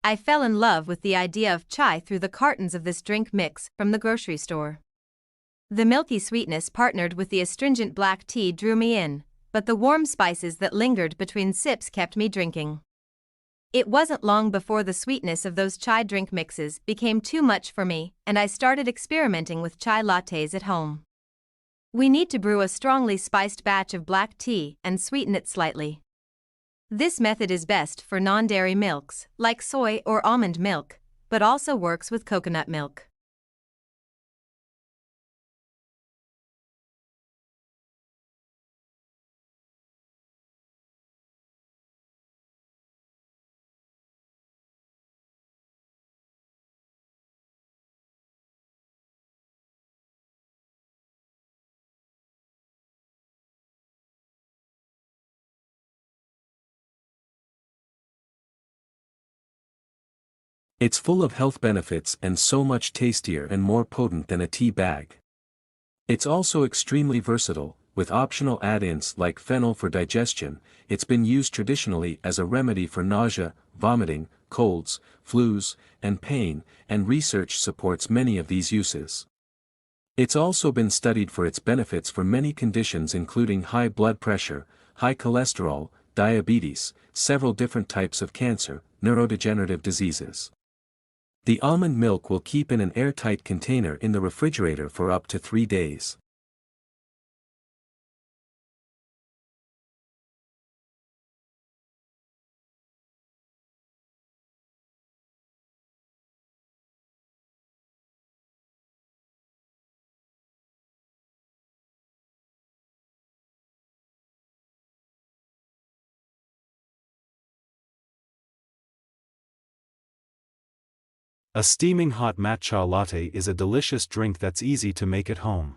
I fell in love with the idea of chai through the cartons of this drink mix from the grocery store. The milky sweetness partnered with the astringent black tea drew me in, but the warm spices that lingered between sips kept me drinking. It wasn't long before the sweetness of those chai drink mixes became too much for me, and I started experimenting with chai lattes at home. We need to brew a strongly spiced batch of black tea and sweeten it slightly. This method is best for non-dairy milks, like soy or almond milk, but also works with coconut milk. It's full of health benefits and so much tastier and more potent than a tea bag. It's also extremely versatile, with optional add-ins like fennel for digestion. It's been used traditionally as a remedy for nausea, vomiting, colds, flus, and pain, and research supports many of these uses. It's also been studied for its benefits for many conditions including high blood pressure, high cholesterol, diabetes, several different types of cancer, neurodegenerative diseases. The almond milk will keep in an airtight container in the refrigerator for up to 3 days. A steaming hot matcha latte is a delicious drink that's easy to make at home.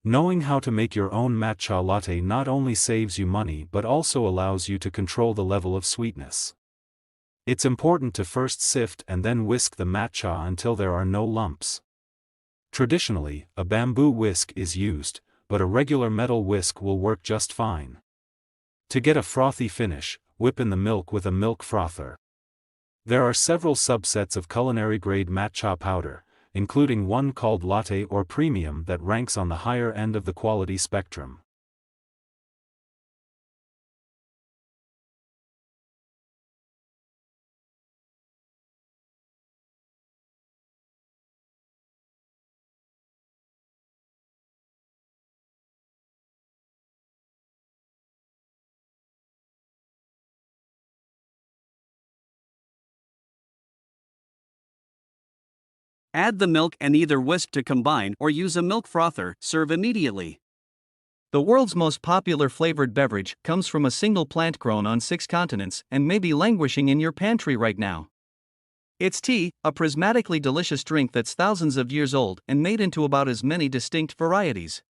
Knowing how to make your own matcha latte not only saves you money but also allows you to control the level of sweetness. It's important to first sift and then whisk the matcha until there are no lumps. Traditionally, a bamboo whisk is used, but a regular metal whisk will work just fine. To get a frothy finish, whip in the milk with a milk frother. There are several subsets of culinary-grade matcha powder, including one called latte or premium that ranks on the higher end of the quality spectrum. Add the milk and either whisk to combine or use a milk frother, serve immediately. The world's most popular flavored beverage comes from a single plant grown on 6 continents and may be languishing in your pantry right now. It's tea, a prismatically delicious drink that's thousands of years old and made into about as many distinct varieties.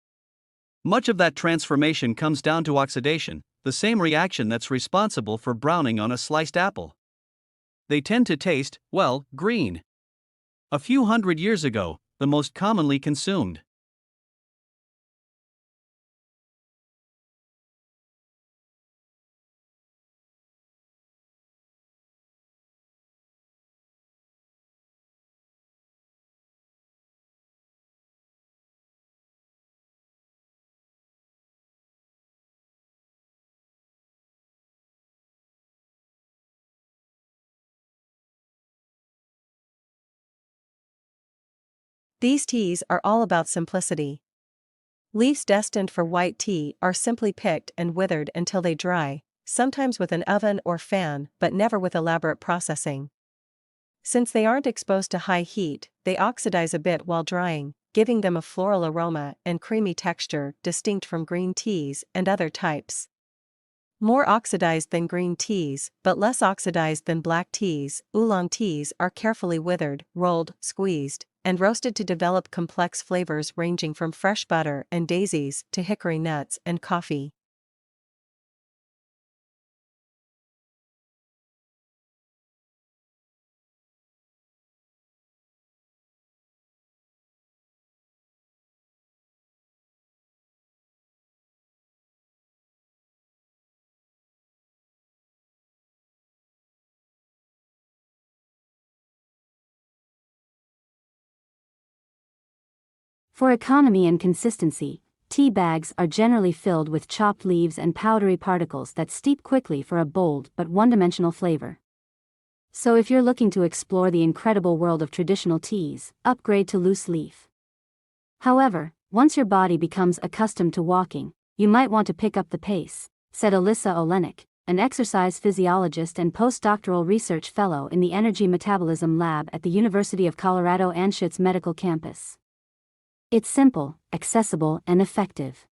Much of that transformation comes down to oxidation, the same reaction that's responsible for browning on a sliced apple. They tend to taste, well, green. A few hundred years ago, the most commonly consumed. These teas are all about simplicity. Leaves destined for white tea are simply picked and withered until they dry, sometimes with an oven or fan, but never with elaborate processing. Since they aren't exposed to high heat, they oxidize a bit while drying, giving them a floral aroma and creamy texture distinct from green teas and other types. More oxidized than green teas, but less oxidized than black teas, oolong teas are carefully withered, rolled, squeezed, and roasted to develop complex flavors ranging from fresh butter and daisies to hickory nuts and coffee. For economy and consistency, tea bags are generally filled with chopped leaves and powdery particles that steep quickly for a bold but one-dimensional flavor. So if you're looking to explore the incredible world of traditional teas, upgrade to loose leaf. However, once your body becomes accustomed to walking, you might want to pick up the pace, said Alyssa Olenek, an exercise physiologist and postdoctoral research fellow in the Energy Metabolism Lab at the University of Colorado Anschutz Medical Campus. It's simple, accessible, and effective.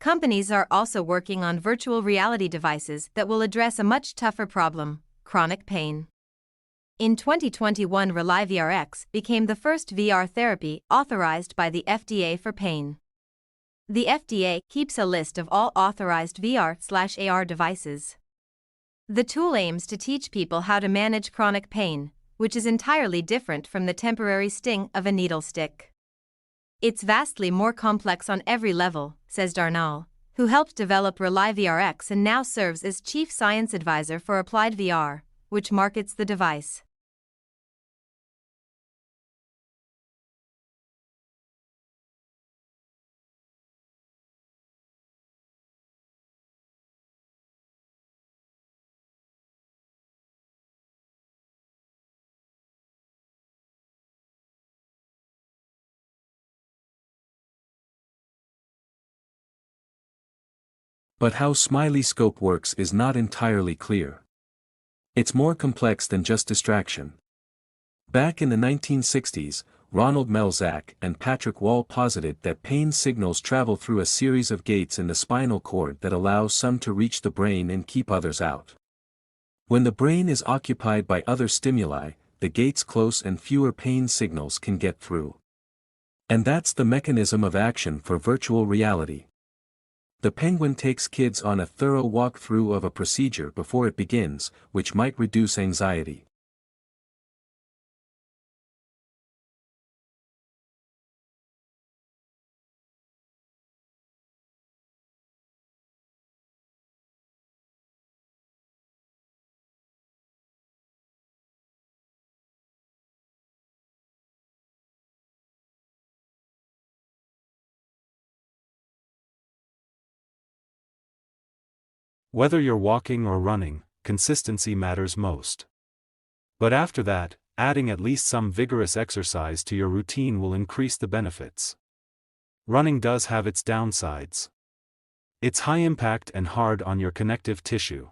Companies are also working on virtual reality devices that will address a much tougher problem: chronic pain. In 2021, ReliveRx became the first VR therapy authorized by the FDA for pain. The FDA keeps a list of all authorized VR/AR devices. The tool aims to teach people how to manage chronic pain, which is entirely different from the temporary sting of a needle stick. It's vastly more complex on every level, says Darnall, who helped develop ReliveRx and now serves as Chief Science Advisor for Applied VR, which markets the device. But how SmileyScope works is not entirely clear. It's more complex than just distraction. Back in the 1960s, Ronald Melzack and Patrick Wall posited that pain signals travel through a series of gates in the spinal cord that allow some to reach the brain and keep others out. When the brain is occupied by other stimuli, the gates close and fewer pain signals can get through. And that's the mechanism of action for virtual reality. The Penguin takes kids on a thorough walkthrough of a procedure before it begins, which might reduce anxiety. Whether you're walking or running, consistency matters most. But after that, adding at least some vigorous exercise to your routine will increase the benefits. Running does have its downsides. It's high impact and hard on your connective tissue.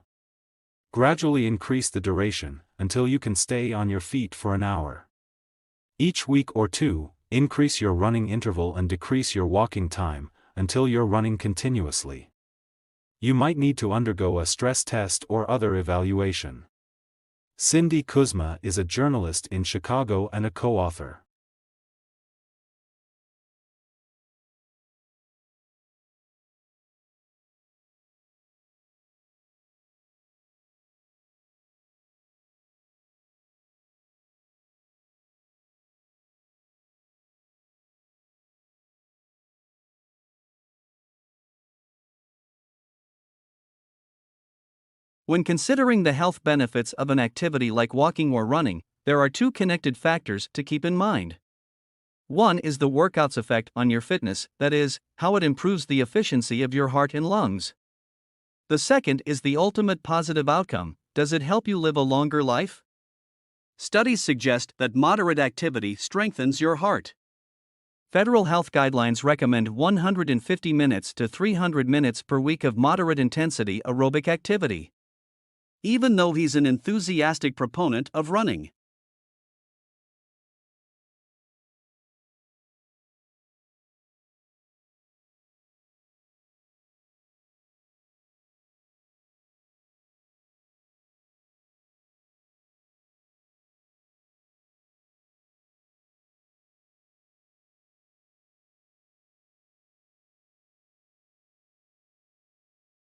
Gradually increase the duration, until you can stay on your feet for an hour. Each week or two, increase your running interval and decrease your walking time, until you're running continuously. You might need to undergo a stress test or other evaluation. Cindy Kuzma is a journalist in Chicago and a co-author. When considering the health benefits of an activity like walking or running, there are two connected factors to keep in mind. One is the workout's effect on your fitness, that is, how it improves the efficiency of your heart and lungs. The second is the ultimate positive outcome: does it help you live a longer life? Studies suggest that moderate activity strengthens your heart. Federal health guidelines recommend 150 minutes to 300 minutes per week of moderate intensity aerobic activity. Even though he's an enthusiastic proponent of running.